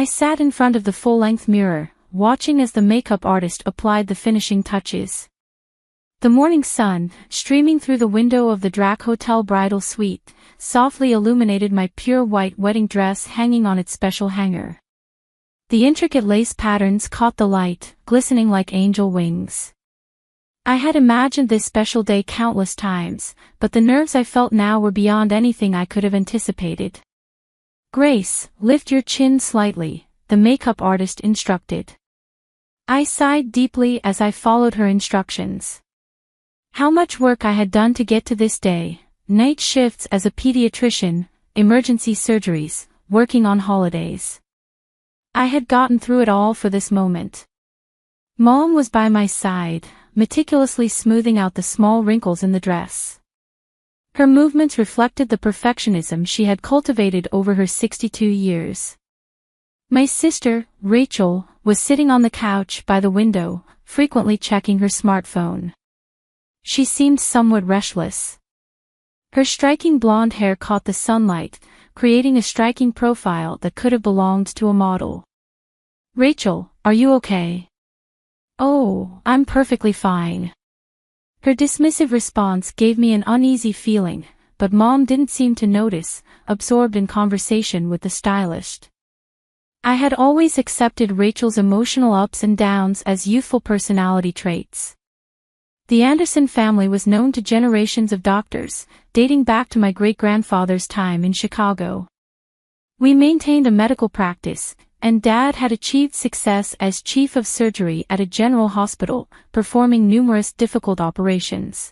I sat in front of the full-length mirror, watching as the makeup artist applied the finishing touches. The morning sun, streaming through the window of the Drac Hotel bridal suite, softly illuminated my pure white wedding dress hanging on its special hanger. The intricate lace patterns caught the light, glistening like angel wings. I had imagined this special day countless times, but the nerves I felt now were beyond anything I could have anticipated. "Grace, lift your chin slightly," the makeup artist instructed. I sighed deeply as I followed her instructions. How much work I had done to get to this day: night shifts as a pediatrician, emergency surgeries, working on holidays. I had gotten through it all for this moment. Mom was by my side, meticulously smoothing out the small wrinkles in the dress. Her movements reflected the perfectionism she had cultivated over her 62 years. My sister, Rachel, was sitting on the couch by the window, frequently checking her smartphone. She seemed somewhat restless. Her striking blonde hair caught the sunlight, creating a striking profile that could have belonged to a model. "Rachel, are you okay?" "Oh, I'm perfectly fine." Her dismissive response gave me an uneasy feeling, but Mom didn't seem to notice, absorbed in conversation with the stylist. I had always accepted Rachel's emotional ups and downs as youthful personality traits. The Anderson family was known to generations of doctors, dating back to my great-grandfather's time in Chicago. We maintained a medical practice, and Dad had achieved success as chief of surgery at a general hospital, performing numerous difficult operations.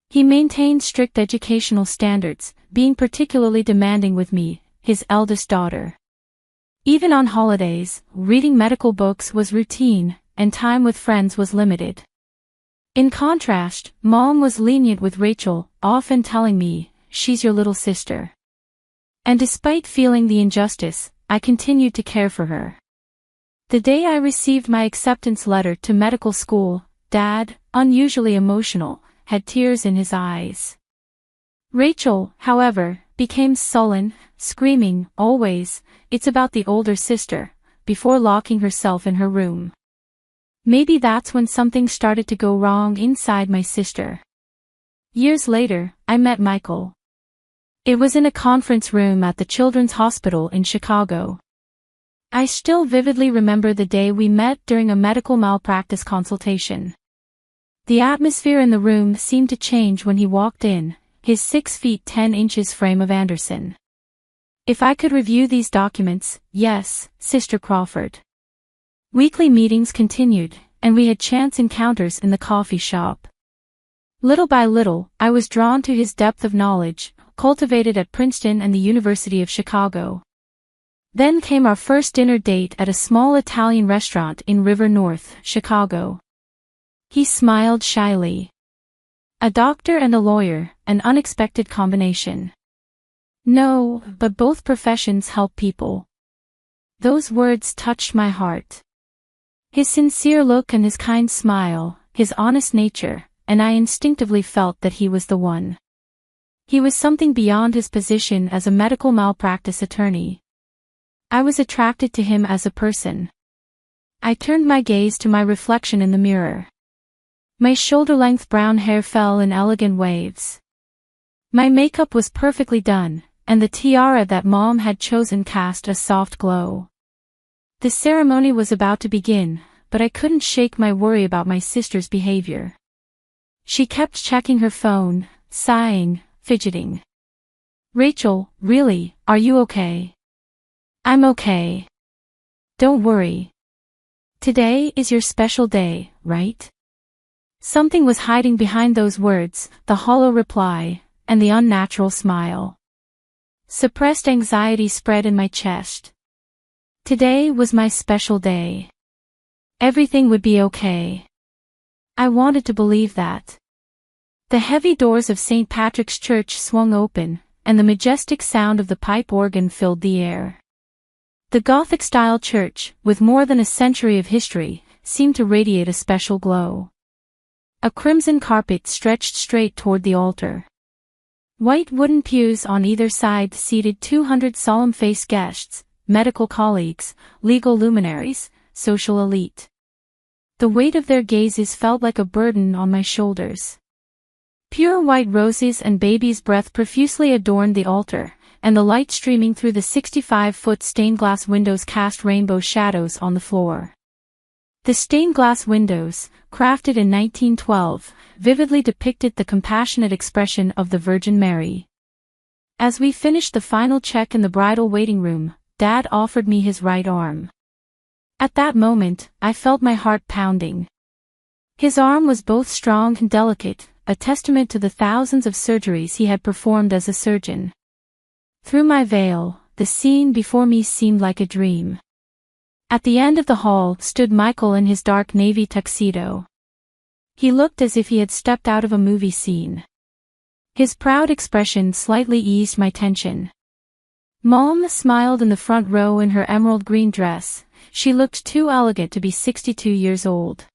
He maintained strict educational standards, being particularly demanding with me, his eldest daughter. Even on holidays, reading medical books was routine, and time with friends was limited. In contrast, Mom was lenient with Rachel, often telling me, "She's your little sister." And despite feeling the injustice, I continued to care for her. The day I received my acceptance letter to medical school, Dad, unusually emotional, had tears in his eyes. Rachel, however, became sullen, screaming, always, "It's about the older sister," before locking herself in her room. Maybe that's when something started to go wrong inside my sister. Years later, I met Michael. It was in a conference room at the Children's Hospital in Chicago. I still vividly remember the day we met during a medical malpractice consultation. The atmosphere in the room seemed to change when he walked in, his 6 feet 10 inches frame of Anderson. If I could review these documents, yes, Sister Crawford. Weekly meetings continued, and we had chance encounters in the coffee shop. Little by little, I was drawn to his depth of knowledge, cultivated at Princeton and the University of Chicago. Then came our first dinner date at a small Italian restaurant in River North, Chicago. He smiled shyly. A doctor and a lawyer, an unexpected combination. No, but both professions help people. Those words touched my heart. His sincere look and his kind smile, his honest nature, and I instinctively felt that he was the one. He was something beyond his position as a medical malpractice attorney. I was attracted to him as a person. I turned my gaze to my reflection in the mirror. My shoulder-length brown hair fell in elegant waves. My makeup was perfectly done, and the tiara that Mom had chosen cast a soft glow. The ceremony was about to begin, but I couldn't shake my worry about my sister's behavior. She kept checking her phone, sighing, fidgeting. "Rachel, really, are you okay?" "I'm okay. Don't worry. Today is your special day, right?" Something was hiding behind those words, the hollow reply, and the unnatural smile. Suppressed anxiety spread in my chest. Today was my special day. Everything would be okay. I wanted to believe that. The heavy doors of St. Patrick's Church swung open, and the majestic sound of the pipe organ filled the air. The Gothic-style church, with more than a century of history, seemed to radiate a special glow. A crimson carpet stretched straight toward the altar. White wooden pews on either side seated 200 solemn-faced guests, medical colleagues, legal luminaries, social elite. The weight of their gazes felt like a burden on my shoulders. Pure white roses and baby's breath profusely adorned the altar, and the light streaming through the 65-foot stained glass windows cast rainbow shadows on the floor. The stained glass windows, crafted in 1912, vividly depicted the compassionate expression of the Virgin Mary. As we finished the final check in the bridal waiting room, Dad offered me his right arm. At that moment, I felt my heart pounding. His arm was both strong and delicate, a testament to the thousands of surgeries he had performed as a surgeon. Through my veil, the scene before me seemed like a dream. At the end of the hall stood Michael in his dark navy tuxedo. He looked as if he had stepped out of a movie scene. His proud expression slightly eased my tension. Mom smiled in the front row in her emerald green dress. She looked too elegant to be 62 years old.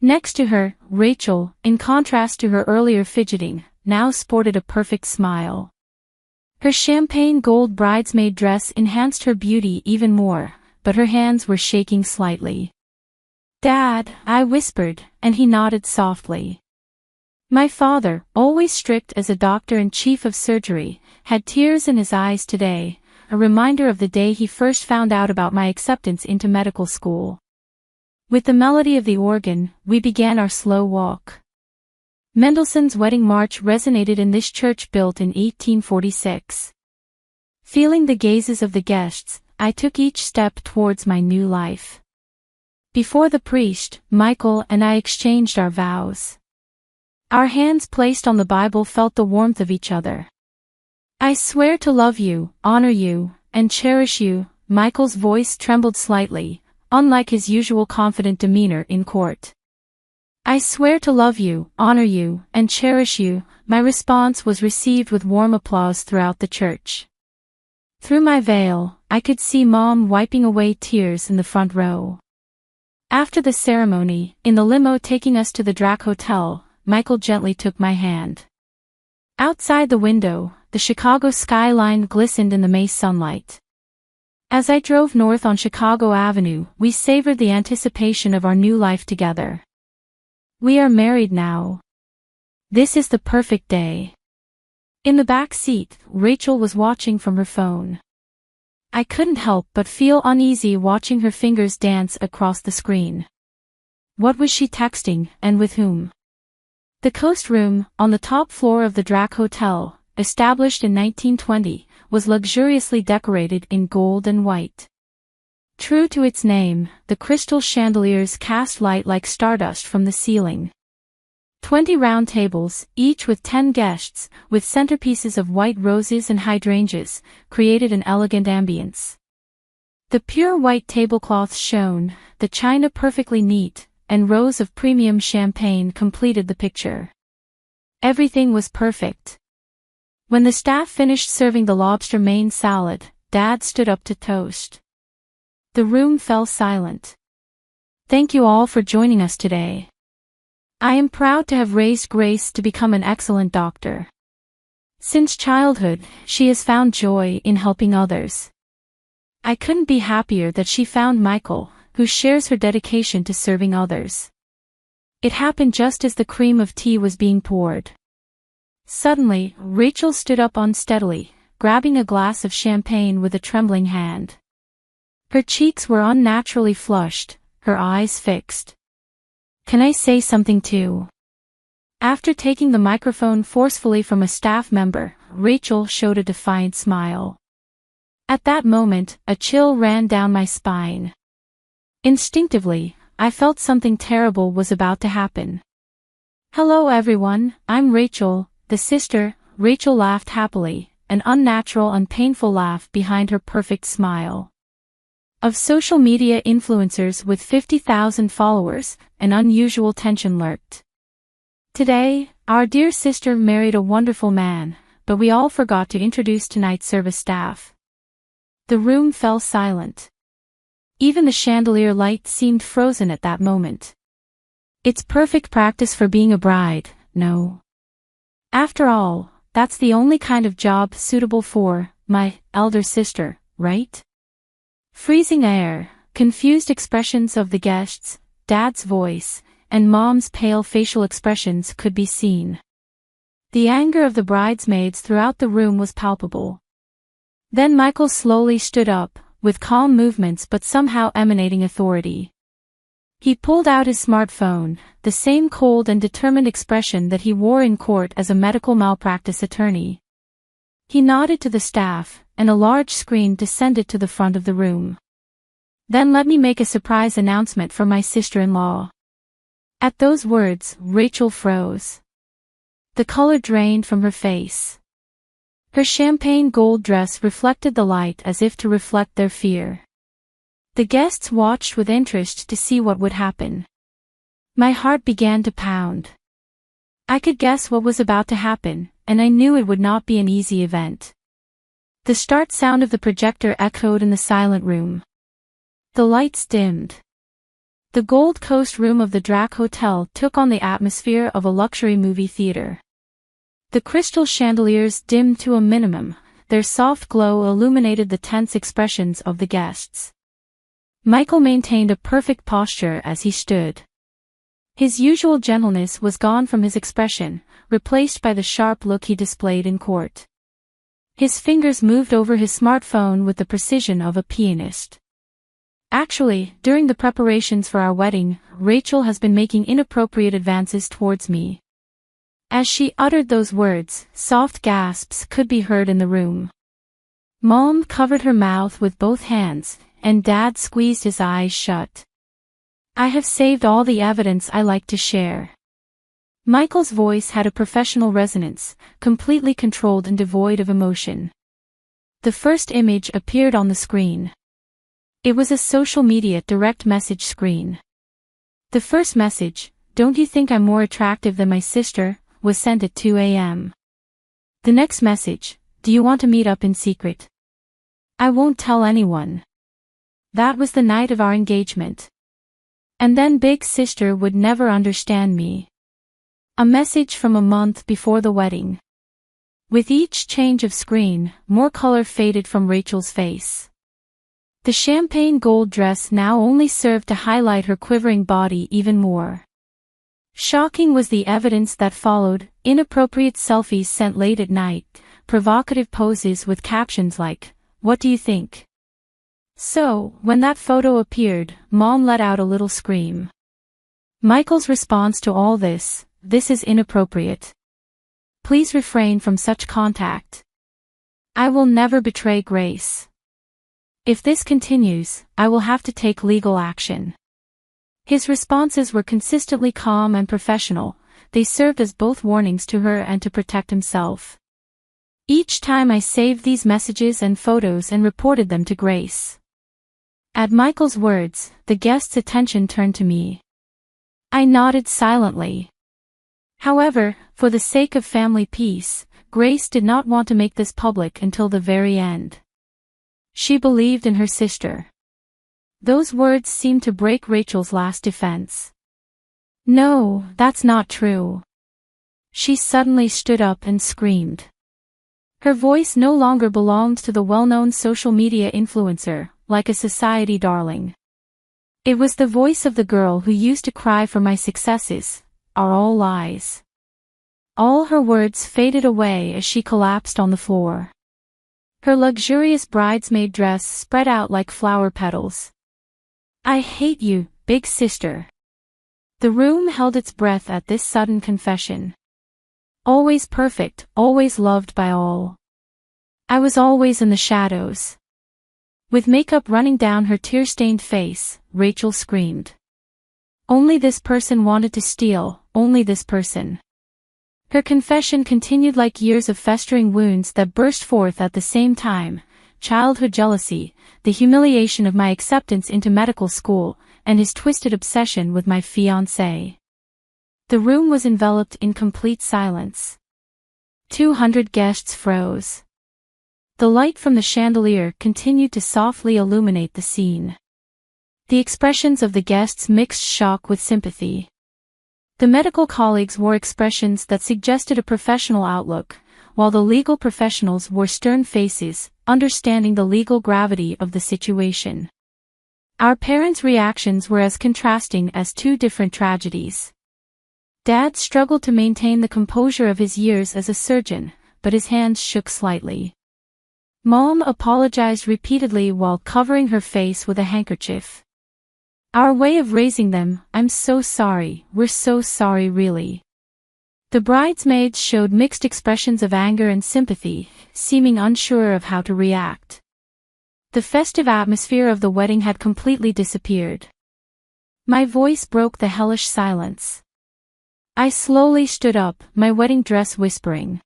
Next to her, Rachel, in contrast to her earlier fidgeting, now sported a perfect smile. Her champagne gold bridesmaid dress enhanced her beauty even more, but her hands were shaking slightly. "Dad," I whispered, and he nodded softly. My father, always strict as a doctor and chief of surgery, had tears in his eyes today, a reminder of the day he first found out about my acceptance into medical school. With the melody of the organ, we began our slow walk. Mendelssohn's Wedding March resonated in this church built in 1846. Feeling the gazes of the guests, I took each step towards my new life. Before the priest, Michael and I exchanged our vows. Our hands placed on the Bible felt the warmth of each other. "I swear to love you, honor you, and cherish you." Michael's voice trembled slightly, unlike his usual confident demeanor in court. "I swear to love you, honor you, and cherish you." My response was received with warm applause throughout the church. Through my veil, I could see Mom wiping away tears in the front row. After the ceremony, in the limo taking us to the Drac Hotel, Michael gently took my hand. Outside the window, the Chicago skyline glistened in the May sunlight. As I drove north on Chicago Avenue, we savored the anticipation of our new life together. We are married now. This is the perfect day. In the back seat, Rachel was watching from her phone. I couldn't help but feel uneasy watching her fingers dance across the screen. What was she texting, and with whom? The Coast Room, on the top floor of the Drac Hotel, established in 1920, was luxuriously decorated in gold and white. True to its name, the crystal chandeliers cast light like stardust from the ceiling. 20 round tables, each with 10 guests, with centerpieces of white roses and hydrangeas, created an elegant ambience. The pure white tablecloths shone, the china perfectly neat, and rows of premium champagne completed the picture. Everything was perfect. When the staff finished serving the lobster main salad, Dad stood up to toast. The room fell silent. "Thank you all for joining us today. I am proud to have raised Grace to become an excellent doctor. Since childhood, she has found joy in helping others. I couldn't be happier that she found Michael, who shares her dedication to serving others." It happened just as the cream of tea was being poured. Suddenly, Rachel stood up unsteadily, grabbing a glass of champagne with a trembling hand. Her cheeks were unnaturally flushed, her eyes fixed. "Can I say something too?" After taking the microphone forcefully from a staff member, Rachel showed a defiant smile. At that moment, a chill ran down my spine. Instinctively, I felt something terrible was about to happen. "Hello everyone, I'm Rachel, the sister." Rachel laughed happily, an unnatural and painful laugh behind her perfect smile. Of social media influencers with 50,000 followers, an unusual tension lurked. Today, our dear sister married a wonderful man, but we all forgot to introduce tonight's service staff. The room fell silent. Even the chandelier light seemed frozen at that moment. It's perfect practice for being a bride, no? After all, that's the only kind of job suitable for my elder sister, right? Freezing air, confused expressions of the guests, Dad's voice, and Mom's pale facial expressions could be seen. The anger of the bridesmaids throughout the room was palpable. Then Michael slowly stood up, with calm movements but somehow emanating authority. He pulled out his smartphone, the same cold and determined expression that he wore in court as a medical malpractice attorney. He nodded to the staff, and a large screen descended to the front of the room. Then let me make a surprise announcement for my sister-in-law. At those words, Rachel froze. The color drained from her face. Her champagne gold dress reflected the light as if to reflect their fear. The guests watched with interest to see what would happen. My heart began to pound. I could guess what was about to happen, and I knew it would not be an easy event. The start sound of the projector echoed in the silent room. The lights dimmed. The Gold Coast room of the Drac Hotel took on the atmosphere of a luxury movie theater. The crystal chandeliers dimmed to a minimum, their soft glow illuminated the tense expressions of the guests. Michael maintained a perfect posture as he stood. His usual gentleness was gone from his expression, replaced by the sharp look he displayed in court. His fingers moved over his smartphone with the precision of a pianist. Actually, during the preparations for our wedding, Rachel has been making inappropriate advances towards me. As she uttered those words, soft gasps could be heard in the room. Mom covered her mouth with both hands, and Dad squeezed his eyes shut. I have saved all the evidence I like to share. Michael's voice had a professional resonance, completely controlled and devoid of emotion. The first image appeared on the screen. It was a social media direct message screen. The first message, "Don't you think I'm more attractive than my sister?" was sent at 2 a.m. The next message, "Do you want to meet up in secret?" "I won't tell anyone." That was the night of our engagement. And then Big Sister would never understand me. A message from a month before the wedding. With each change of screen, more color faded from Rachel's face. The champagne gold dress now only served to highlight her quivering body even more. Shocking was the evidence that followed: inappropriate selfies sent late at night, provocative poses with captions like, "What do you think?" So, when that photo appeared, Mom let out a little scream. Michael's response to all this: "This is inappropriate. Please refrain from such contact. I will never betray Grace. If this continues, I will have to take legal action." His responses were consistently calm and professional. They served as both warnings to her and to protect himself. Each time I saved these messages and photos and reported them to Grace. At Michael's words, the guest's attention turned to me. I nodded silently. However, for the sake of family peace, Grace did not want to make this public until the very end. She believed in her sister. Those words seemed to break Rachel's last defense. "No, that's not true." She suddenly stood up and screamed. Her voice no longer belonged to the well-known social media influencer, like a society darling. It was the voice of the girl who used to cry for my successes, are all lies. All her words faded away as she collapsed on the floor. Her luxurious bridesmaid dress spread out like flower petals. "I hate you, Big Sister." The room held its breath at this sudden confession. Always perfect, always loved by all. I was always in the shadows. With makeup running down her tear-stained face, Rachel screamed. Only this person wanted to steal, only this person. Her confession continued like years of festering wounds that burst forth at the same time: childhood jealousy, the humiliation of my acceptance into medical school, and his twisted obsession with my fiancé. The room was enveloped in complete silence. 200 guests froze. The light from the chandelier continued to softly illuminate the scene. The expressions of the guests mixed shock with sympathy. The medical colleagues wore expressions that suggested a professional outlook, while the legal professionals wore stern faces, understanding the legal gravity of the situation. Our parents' reactions were as contrasting as two different tragedies. Dad struggled to maintain the composure of his years as a surgeon, but his hands shook slightly. Mom apologized repeatedly while covering her face with a handkerchief. Our way of raising them, I'm so sorry, we're so sorry really. The bridesmaids showed mixed expressions of anger and sympathy, seeming unsure of how to react. The festive atmosphere of the wedding had completely disappeared. My voice broke the hellish silence. I slowly stood up, my wedding dress whispering.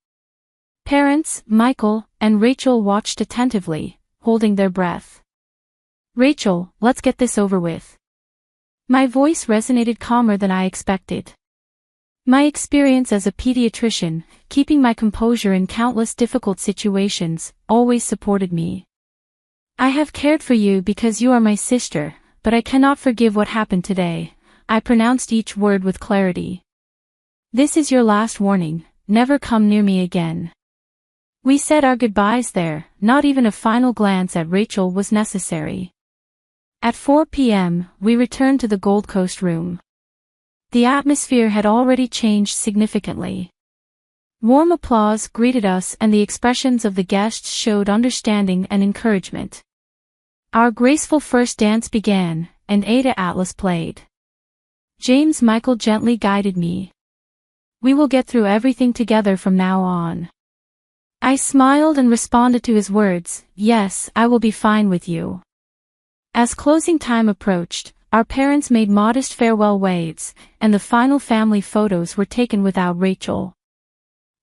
Parents, Michael, and Rachel watched attentively, holding their breath. Rachel, let's get this over with. My voice resonated calmer than I expected. My experience as a pediatrician, keeping my composure in countless difficult situations, always supported me. I have cared for you because you are my sister, but I cannot forgive what happened today. I pronounced each word with clarity. This is your last warning, never come near me again. We said our goodbyes there, not even a final glance at Rachel was necessary. At 4 p.m., we returned to the Gold Coast room. The atmosphere had already changed significantly. Warm applause greeted us and the expressions of the guests showed understanding and encouragement. Our graceful first dance began, and Ada Atlas played. James Michael gently guided me. We will get through everything together from now on. I smiled and responded to his words, yes, I will be fine with you. As closing time approached, our parents made modest farewell waves, and the final family photos were taken without Rachel.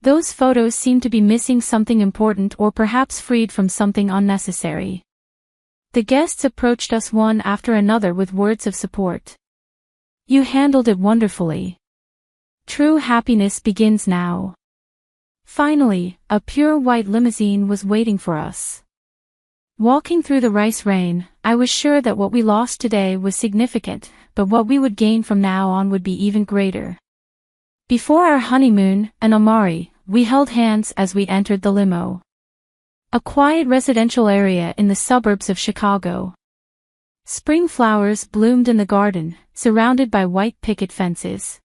Those photos seemed to be missing something important or perhaps freed from something unnecessary. The guests approached us one after another with words of support. You handled it wonderfully. True happiness begins now. Finally, a pure white limousine was waiting for us. Walking through the rice rain, I was sure that what we lost today was significant, but what we would gain from now on would be even greater. Before our honeymoon, an Amari, we held hands as we entered the limo. A quiet residential area in the suburbs of Chicago. Spring flowers bloomed in the garden, surrounded by white picket fences.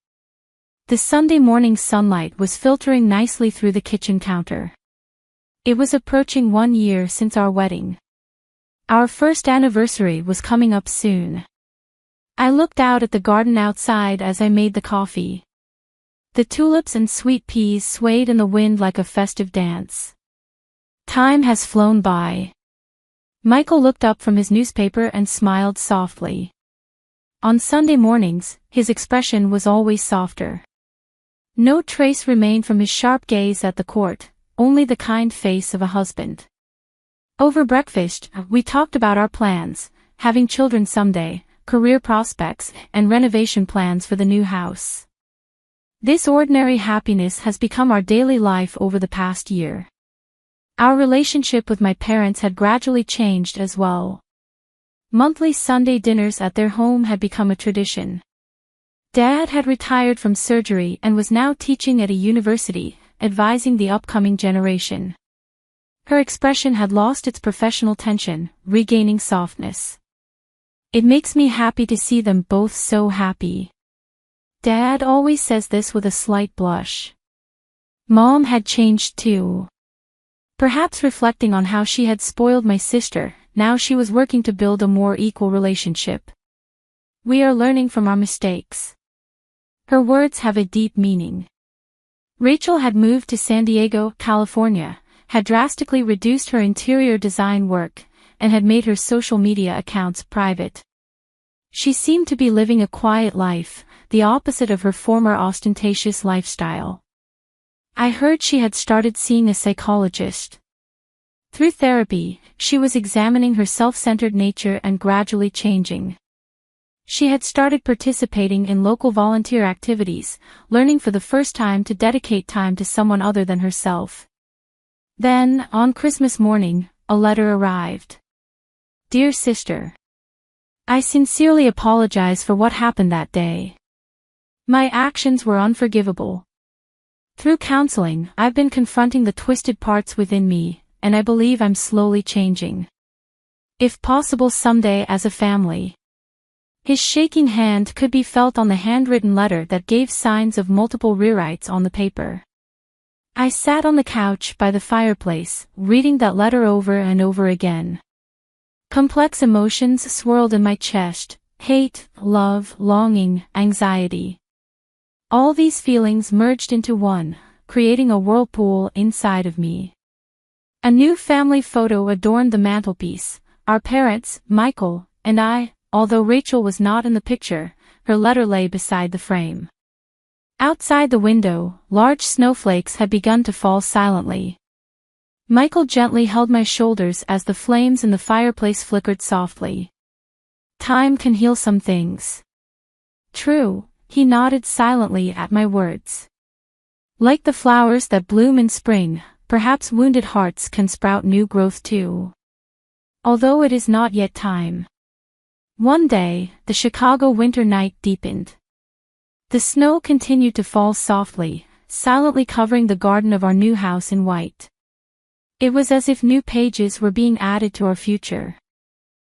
The Sunday morning sunlight was filtering nicely through the kitchen counter. It was approaching 1 year since our wedding. Our first anniversary was coming up soon. I looked out at the garden outside as I made the coffee. The tulips and sweet peas swayed in the wind like a festive dance. Time has flown by. Michael looked up from his newspaper and smiled softly. On Sunday mornings, his expression was always softer. No trace remained from his sharp gaze at the court, only the kind face of a husband. Over breakfast, we talked about our plans, having children someday, career prospects, and renovation plans for the new house. This ordinary happiness has become our daily life over the past year. Our relationship with my parents had gradually changed as well. Monthly Sunday dinners at their home had become a tradition. Dad had retired from surgery and was now teaching at a university, advising the upcoming generation. Her expression had lost its professional tension, regaining softness. It makes me happy to see them both so happy. Dad always says this with a slight blush. Mom had changed too. Perhaps reflecting on how she had spoiled my sister, now she was working to build a more equal relationship. We are learning from our mistakes. Her words have a deep meaning. Rachel had moved to San Diego, California, had drastically reduced her interior design work, and had made her social media accounts private. She seemed to be living a quiet life, the opposite of her former ostentatious lifestyle. I heard she had started seeing a psychologist. Through therapy, she was examining her self-centered nature and gradually changing. She had started participating in local volunteer activities, learning for the first time to dedicate time to someone other than herself. Then, on Christmas morning, a letter arrived. Dear sister, I sincerely apologize for what happened that day. My actions were unforgivable. Through counseling, I've been confronting the twisted parts within me, and I believe I'm slowly changing. If possible someday as a family. His shaking hand could be felt on the handwritten letter that gave signs of multiple rewrites on the paper. I sat on the couch by the fireplace, reading that letter over and over again. Complex emotions swirled in my chest: hate, love, longing, anxiety. All these feelings merged into one, creating a whirlpool inside of me. A new family photo adorned the mantelpiece, our parents, Michael, and I. Although Rachel was not in the picture, her letter lay beside the frame. Outside the window, large snowflakes had begun to fall silently. Michael gently held my shoulders as the flames in the fireplace flickered softly. Time can heal some things. True, he nodded silently at my words. Like the flowers that bloom in spring, perhaps wounded hearts can sprout new growth too. Although it is not yet time. One day, the Chicago winter night deepened. The snow continued to fall softly, silently covering the garden of our new house in white. It was as if new pages were being added to our future.